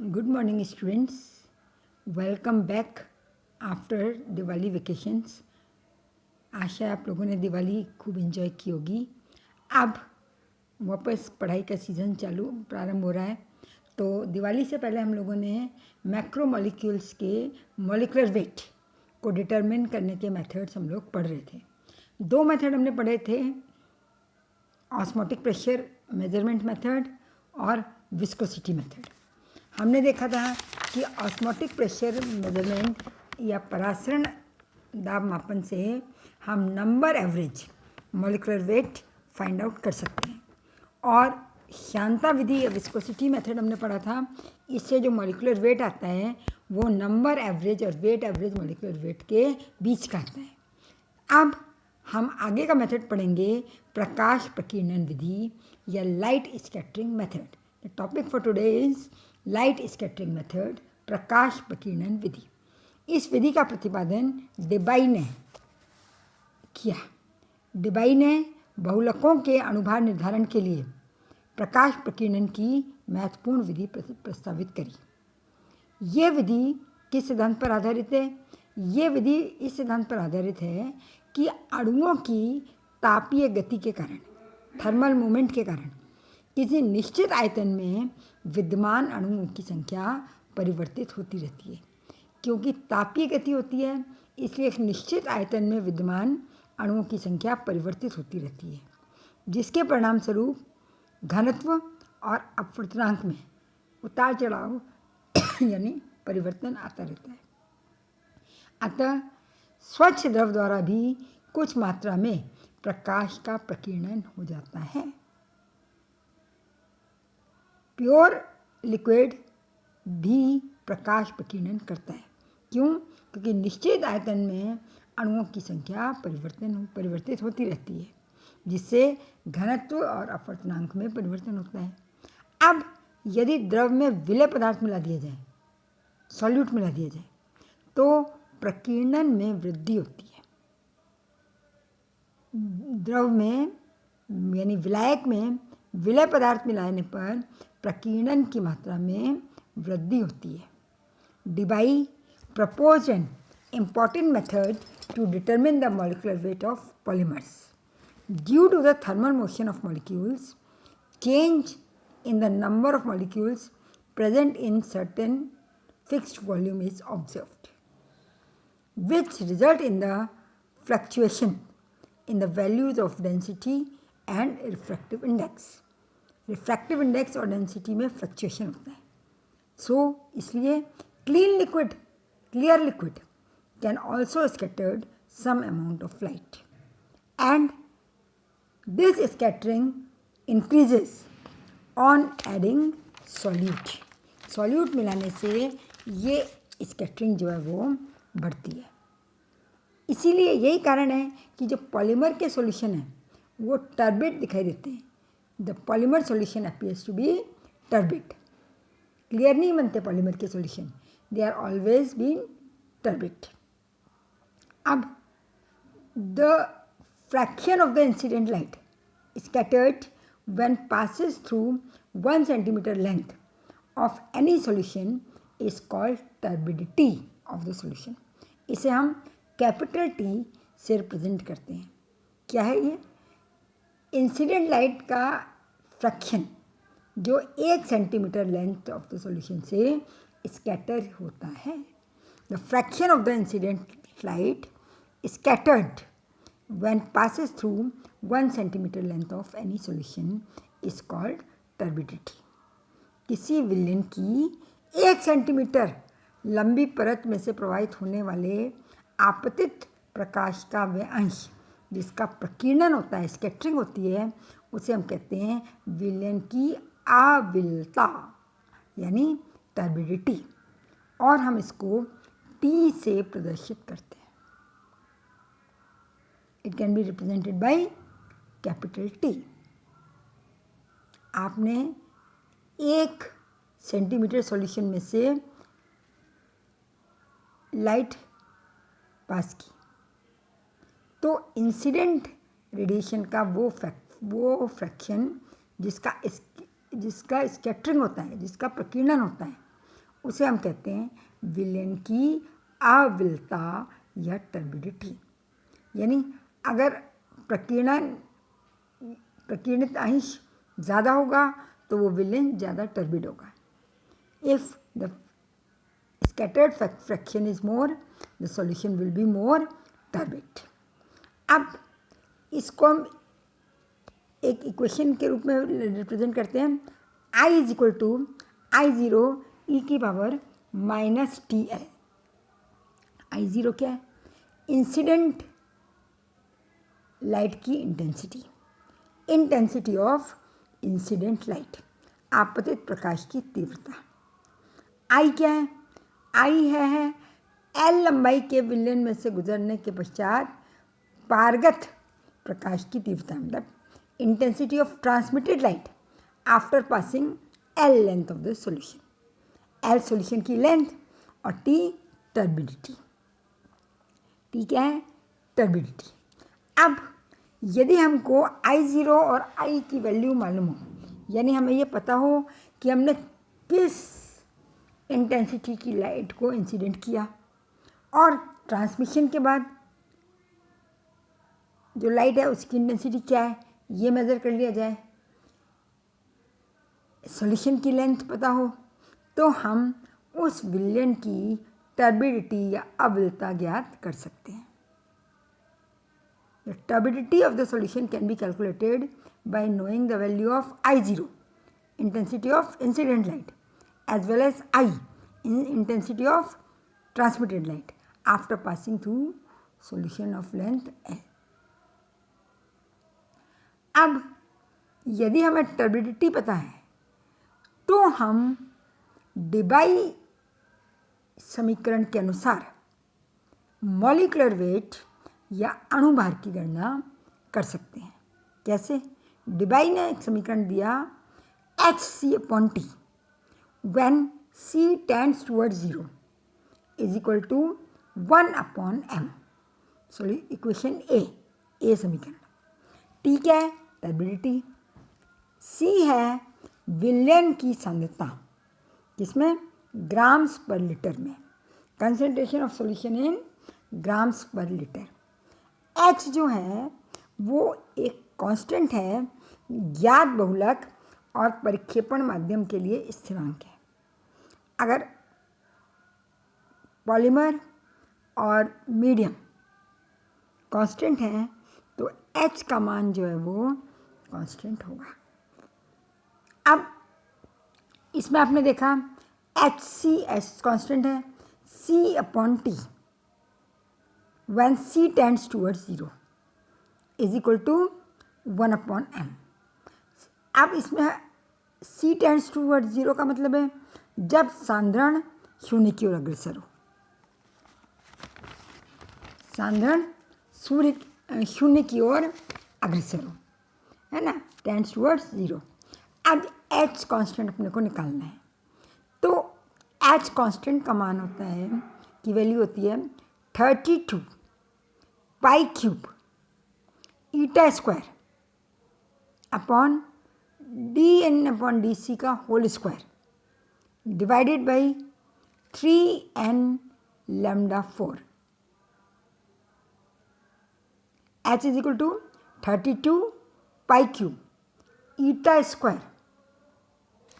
Good morning, students. Welcome back after Diwali vacations. आशा है आप लोगों ने दिवाली खूब एंजॉय की होगी. अब वापस पढ़ाई का सीज़न प्रारंभ हो रहा है. तो दिवाली से पहले हम लोगों ने मैक्रोमोलिक्यूल्स के मॉलिक्यूलर वेट को डिटरमिन करने के मेथड्स हम लोग पढ़ रहे थे. 2 मेथड हमने पढ़े थे, ऑस्मोटिक प्रेशर मेजरमेंट मेथड और विस्कोसिटी मेथड. हमने देखा था कि ऑस्मोटिक प्रेशर मेजरमेंट या परासरण दाब मापन से हम number average molecular weight find out कर सकते हैं. और शांता विधि या विस्कोसिटी मेथड हमने पढ़ा था. इससे जो मॉलिक्यूलर वेट आता है वो नंबर एवरेज और वेट एवरेज मॉलिक्यूलर वेट के बीच का आता है. अब हम आगे का मेथड पढ़ेंगे, प्रकाश प्रकीर्णन विधि या light scattering method. The topic for today is light scattering method, प्रकाश प्रकीर्णन विधि. इस विधि का प्रतिपादन डेबाई ने किया. डेबाई ने बहुलकों के अणुभार निर्धारण के लिए प्रकाश प्रकीर्णन की महत्वपूर्ण विधि प्रस्तावित करी. ये विधि किस सिद्धांत पर आधारित है? ये विधि इस सिद्धांत पर आधारित है कि अणुओं की तापीय गति के कारण, थर्मल मूवमेंट के कारण, किसी निश्चित आयतन में विद्यमान अणुओं की संख्या परिवर्तित होती रहती है. क्योंकि तापीय गति होती है, इसलिए एक निश्चित आयतन में विद्यमान अणुओं की संख्या परिवर्तित होती रहती है, जिसके परिणाम स्वरूप घनत्व और अपवर्तनांक में उतार चढ़ाव यानी परिवर्तन आता रहता है. अतः स्वच्छ द्रव द्वारा भी कुछ मात्रा में प्रकाश का प्रकीर्णन हो जाता है. प्योर लिक्विड भी प्रकाश प्रकीर्णन करता है. क्यों? क्योंकि निश्चित आयतन में अणुओं की संख्या परिवर्तित होती रहती है, जिससे घनत्व और अपवर्तनांक में परिवर्तन होता है. अब यदि द्रव में विलेय पदार्थ मिला दिया जाए, सॉल्यूट मिला दिया जाए, तो प्रकीर्णन में वृद्धि होती है. द्रव में यानी विलायक में विलेय पदार्थ मिलाने पर प्रकीर्णन की मात्रा में वृद्धि होती है. डेबाई proposed an important method to determine the molecular weight of polymers. Due to the thermal motion of molecules, change in the number of molecules present in certain fixed volume is observed, which result in the fluctuation in the values of density and refractive index. Refractive index और density में fluctuation होता है. इसलिए clear liquid can also scattered some amount of light, and this scattering increases on adding solute मिलाने से ये scattering जो है वो बढ़ती है. इसीलिए यही कारण है कि जो पॉलीमर के सॉल्यूशन हैं वो टर्बिड दिखाई देते हैं. The polymer solution appears to be turbid. Clear नहीं बनते पॉलीमर के solution, they are always been turbid. अब the fraction of the incident light scattered when passes through 1 centimeter length of any solution is called turbidity of the solution. इसे हम capital T से represent करते हैं. क्या है ये? इंसिडेंट लाइट का फ्रैक्शन जो 1 centimetre length of the solution से स्कैटर होता है. The fraction of the incident light scattered when passes through 1 centimetre length of any solution is called turbidity. किसी विलयन की 1 सेंटीमीटर लंबी परत में से प्रवाहित होने वाले आपतित प्रकाश का वह अंश जिसका प्रकीर्णन होता है, स्कैटरिंग होती है, उसे हम कहते हैं विलयन की आविलता यानी टर्बिडिटी, और हम इसको टी से प्रदर्शित करते हैं. It can be represented by capital T. आपने 1 सेंटीमीटर सॉल्यूशन में से लाइट पास की, तो इंसिडेंट रेडिएशन का वो फ्रैक्शन जिसका स्कैटरिंग होता है, जिसका प्रकीर्णन होता है, उसे हम कहते हैं विलयन की अविलता या टर्बिडिटी। यानी अगर प्रकीर्णित अंश ज़्यादा होगा तो वो विलयन ज़्यादा टर्बिड होगा। If the scattered fraction is more, the solution will be more turbid। अब इसको हम एक इक्वेशन के रूप में रिप्रेजेंट करते हैं। I is equal to I0 e की पावर -TL। I0 क्या है? इंसिडेंट लाइट की intensity, intensity of incident light, आपतित प्रकाश की तीव्रता। I क्या है? I है L लंबाई के विलयन में से गुजरने के पश्चात पारगत प्रकाश की तीव्रता, मतलब intensity of transmitted light after passing L length of the solution. L solution की लेंथ और T टर्बिडिटी। T क्या है? टर्बिडिटी। अब यदि हमको I0 और I की वैल्यू मालूम हो, यानी हमें ये पता हो कि हमने किस इंटेंसिटी की लाइट को इंसिडेंट किया और ट्रांसमिशन के बाद जो लाइट है उसकी इंटेंसिटी क्या है, ये मेज़र कर लिया जाए, सॉल्यूशन की लेंथ पता हो, तो हम उस विलयन की टर्बिडिटी या अविलता ज्ञात कर सकते हैं। The turbidity of the solution can be calculated by knowing the value of I0, intensity of incident light, as well as I, intensity of transmitted light, after passing through solution of length L। अब यदि हमें turbidity पता है तो हम Debye समीकरण के अनुसार मॉलिक्यूलर वेट या अणुभार की गणना कर सकते हैं। कैसे? डिबाई ने एक समीकरण दिया HC/T when C tends towards 0 is equal to 1/m। Sorry, equation ए समीकरण। T क्या है? टर्बिडिटी। C है विलयन की सांद्रता, जिसमें ग्राम्स पर लीटर में, concentration of solution in grams पर लीटर। H जो है वो एक कांस्टेंट है, ज्ञात बहुलक और परिक्षेपण माध्यम के लिए स्थिरांक है। अगर पॉलीमर और मीडियम कांस्टेंट है तो H का मान जो है वो कांस्टेंट होगा। अब इसमें आपने देखा HCS कांस्टेंट है, C/T when C tends towards 0 is equal to 1/m। अब इसमें C tends towards 0 का मतलब है जब सांद्रण शून्य की ओर अग्रसर हो, सांद्रण शून्य की ओर अग्रसर हो, है ना, टेंड्स टूवर्ड्स 0। अब H कांस्टेंट अपने को निकालना है, तो H कांस्टेंट का मान होता है, की वैल्यू होती है 32 pi cube eta square upon dN/dC का whole square divided by 3n lambda 4। H is equal to 32 pi cube eta square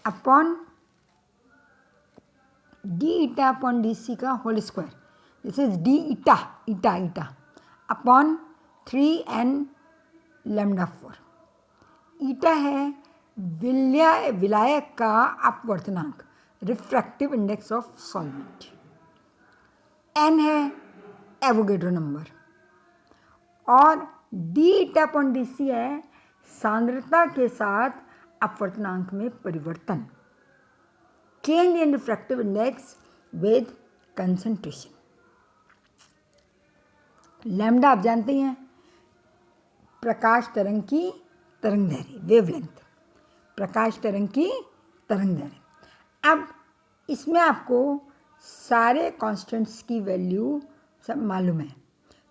upon d/dC का whole square, this is d eta upon 3n lambda 4। Eta है विलायक का अपवर्तनांक, refractive index of solvent. n है Avogadro number और d/dC है सांद्रता के साथ अपवर्तनांक में परिवर्तन, change in refractive index with concentration. Lambda आप जानते हैं प्रकाश तरंग की तरंग दैर्घ्य, वेवलेंथ, प्रकाश तरंग की तरंग दैर्घ्य। अब इसमें आपको सारे कांस्टेंट्स की वैल्यू सब मालूम है,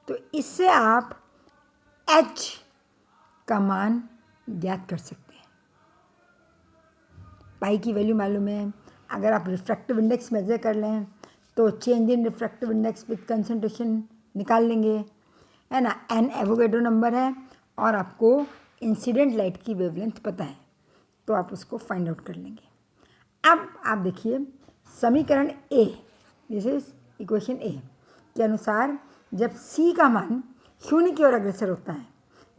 तो इससे आप H का मान ज्ञात कर सकते हैं। पाई की वैल्यू मालूम है, अगर आप रिफ्रैक्टिव इंडेक्स मेजर कर लें तो change in refractive index with concentration निकाल लेंगे, है ना। एन एवोगैड्रो नंबर है और आपको इंसिडेंट लाइट की वेवलेंथ पता है, तो आप उसको फाइंड आउट कर लेंगे। अब आप देखिए समीकरण ए, दिस इज इक्वेशन ए के अनुसार जब सी का मान 0 की ओर अग्रसर होता है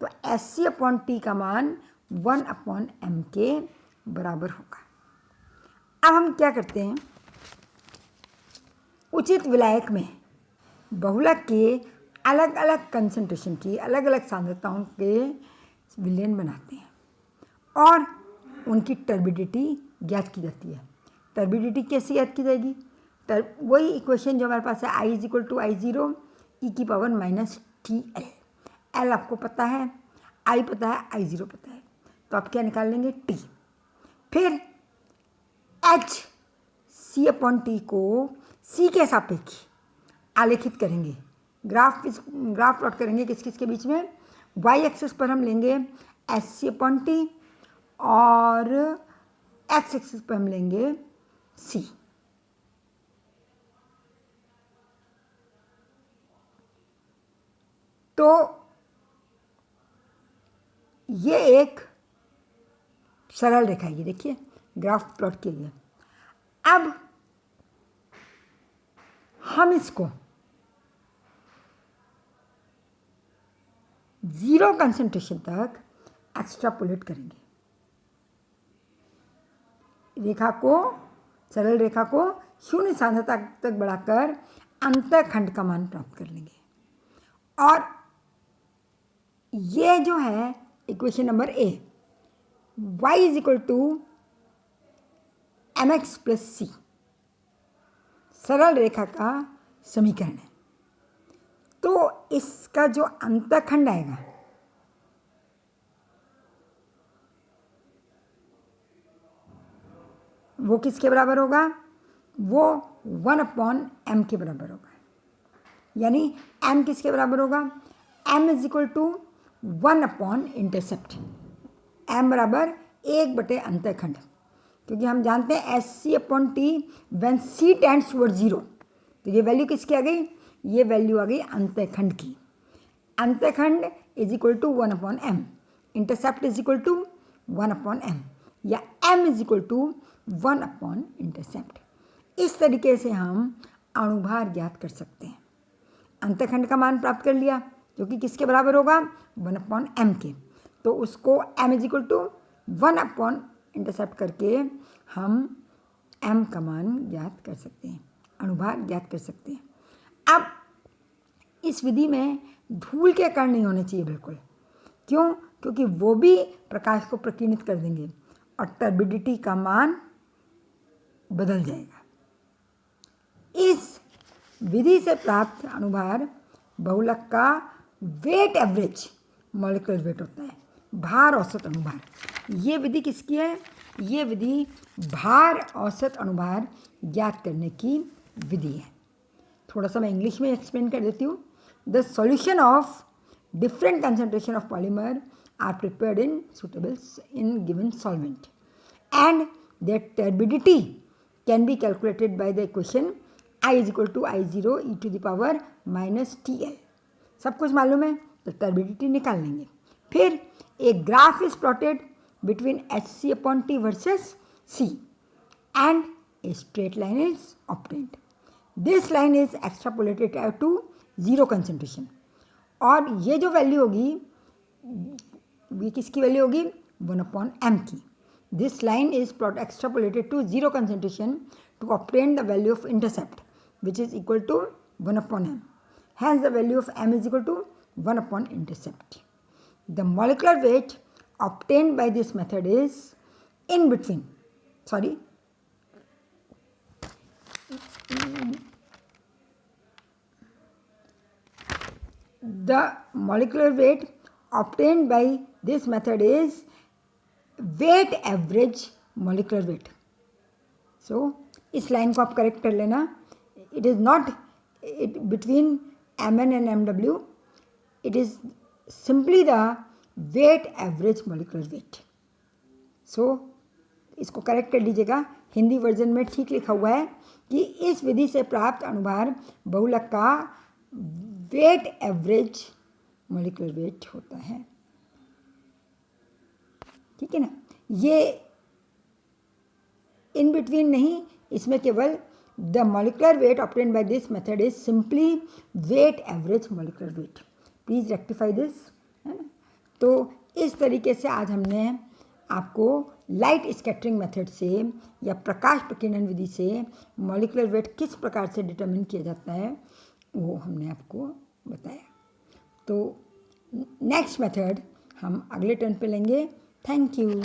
तो एस सी अपॉन टी का मान 1 अपॉन एम के बराबर होगा। अब हम क्या करते हैं, उचित विलायक में बहुलक के अलग अलग कंसंट्रेशन की अलग अलग सांद्रताओं के विलयन बनाते हैं और उनकी टर्बिडिटी ज्ञात की जाती है। टर्बिडिटी कैसे ज्ञात की जाएगी? वही इक्वेशन जो हमारे पास है, I is equal to I0 e⁻ TL। L आपको पता है, I पता है, I0 पता है, तो आप क्या निकाल लेंगे? T। फिर H C अपॉन टी को C के सापेक्ष आलेखित करेंगे, ग्राफ प्लॉट करेंगे किस किस के बीच में? Y एक्सिस पर हम लेंगे SC अपॉन टी और X एक्सिस पर हम लेंगे C। तो ये एक सरल रेखा है, ये देखिए ग्राफ प्लॉट किया गया। अब हम इसको 0 कंसंट्रेशन तक एक्स्ट्रापोलेट करेंगे, रेखा को, सरल रेखा को 0 सांद्रता तक बढ़ाकर अंतःखंड का मान प्राप्त कर लेंगे। और ये जो है equation number A, y is equal to mx plus सी सरल रेखा का समीकरण है। तो इसका जो अंतःखंड आएगा वो किसके बराबर होगा? वो 1 अपॉन एम के बराबर होगा। यानी m किसके बराबर होगा? m is equal to 1 upon intercept. m बराबर 1 बटे अंतःखंड, क्योंकि हम जानते हैं S C upon T when c tends toward 0, तो ये वैल्यू किसकी आ गई? ये वैल्यू आ गई अंतःखंड की। अंतःखंड is equal to 1 upon M, intercept is equal to 1 upon M, या m is equal to 1 upon intercept. इस तरीके से हम अणुभार ज्ञात कर सकते हैं। अंतःखंड का मान प्राप्त कर लिया जो कि किसके बराबर होगा? 1 अपॉन एम के, तो उसको m is equal to 1 upon intercept करके हम m का मान ज्ञात कर सकते हैं, अणुभार ज्ञात कर सकते हैं। अब इस विधि में धूल के कण नहीं होने चाहिए बिल्कुल। क्यों? क्योंकि वो भी प्रकाश को प्रकीर्णित कर देंगे और टर्बिडिटी का मान बदल जाएगा। इस विधि से प्राप्त अणुभार बहुलक का वेट एवरेज मॉलिक्यूलर वेट होता है, भार औसत अणुभार। ये विधि किसकी है? ये विधि भार औसत अणुभार ज्ञात करने की विधि है। थोड़ा सा मैं इंग्लिश में एक्सप्लेन कर देती हूँ। The solution of different concentration of polymer are prepared in सुटेबल्स in given solvent and there turbidity can be calculated by the equation I is equal to I0 e⁻TL। सब कुछ मालूम है तो टर्बिडिटी निकाल लेंगे। फिर एक graph is plotted between HC upon T versus C and a straight line is obtained. This line is extrapolated to 0 concentration, और ये जो वैल्यू होगी ये किसकी वैल्यू होगी? 1 अपॉन एम की। This line is plot extrapolated to 0 concentration to obtain the value of intercept, which is equal to 1 upon m. Hence, the value of m is equal to 1 upon intercept. The molecular weight obtained by this method is in between. Sorry. The molecular weight obtained by this method is weight average molecular weight. So, इस line को आप correct कर लेना। It is not between mn and mw, it is simply the weight average molecular weight. So, इसको correct कर लीजिएगा। Hindi version में ठीक लिखा हुआ है कि इस विधि से प्राप्त अणुभार बहुलक का वेट एवरेज मॉलिक्यूलर वेट होता है। ठीक है ना, ये इन बिटवीन नहीं, इसमें केवल the molecular weight obtained by this method is simply weight average molecular weight. Please rectify this, है ना। तो इस तरीके से आज हमने आपको लाइट स्कैटरिंग मेथड से या प्रकाश प्रकीर्णन विधि से मॉलिक्यूलर वेट किस प्रकार से डिटरमिन किया जाता है वो हमने आपको बताया। तो नेक्स्ट मेथड हम अगले टर्न पे लेंगे। Thank you.